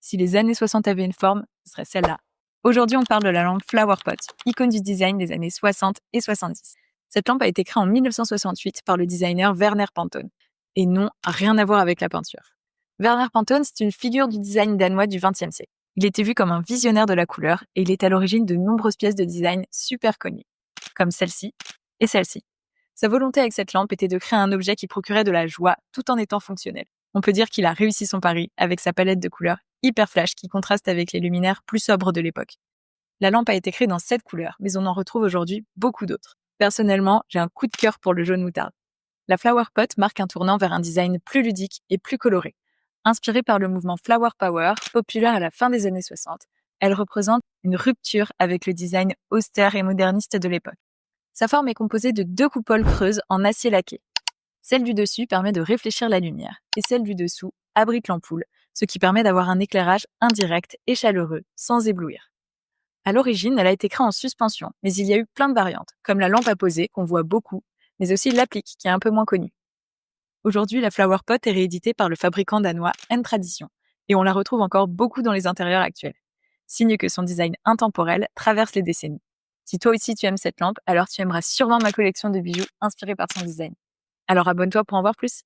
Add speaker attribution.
Speaker 1: Si les années 60 avaient une forme, ce serait celle-là. Aujourd'hui, on parle de la lampe Flower Pot, icône du design des années 60 et 70. Cette lampe a été créée en 1968 par le designer Werner Pantone. Et non, rien à voir avec la peinture. Werner Pantone, c'est une figure du design danois du XXe siècle. Il était vu comme un visionnaire de la couleur et il est à l'origine de nombreuses pièces de design super connues, comme celle-ci et celle-ci. Sa volonté avec cette lampe était de créer un objet qui procurait de la joie tout en étant fonctionnel. On peut dire qu'il a réussi son pari avec sa palette de couleurs hyper flash qui contraste avec les luminaires plus sobres de l'époque. La lampe a été créée dans 7 couleurs, mais on en retrouve aujourd'hui beaucoup d'autres. Personnellement, j'ai un coup de cœur pour le jaune moutarde. La Flower Pot marque un tournant vers un design plus ludique et plus coloré. Inspirée par le mouvement Flower Power, populaire à la fin des années 60, elle représente une rupture avec le design austère et moderniste de l'époque. Sa forme est composée de 2 coupoles creuses en acier laqué. Celle du dessus permet de réfléchir la lumière et celle du dessous abrite l'ampoule, ce qui permet d'avoir un éclairage indirect et chaleureux, sans éblouir. À l'origine, elle a été créée en suspension, mais il y a eu plein de variantes, comme la lampe à poser qu'on voit beaucoup, mais aussi l'applique qui est un peu moins connue. Aujourd'hui, la Flower Pot est rééditée par le fabricant danois N Tradition, et on la retrouve encore beaucoup dans les intérieurs actuels. Signe que son design intemporel traverse les décennies. Si toi aussi tu aimes cette lampe, alors tu aimeras sûrement ma collection de bijoux inspirés par son design. Alors abonne-toi pour en voir plus.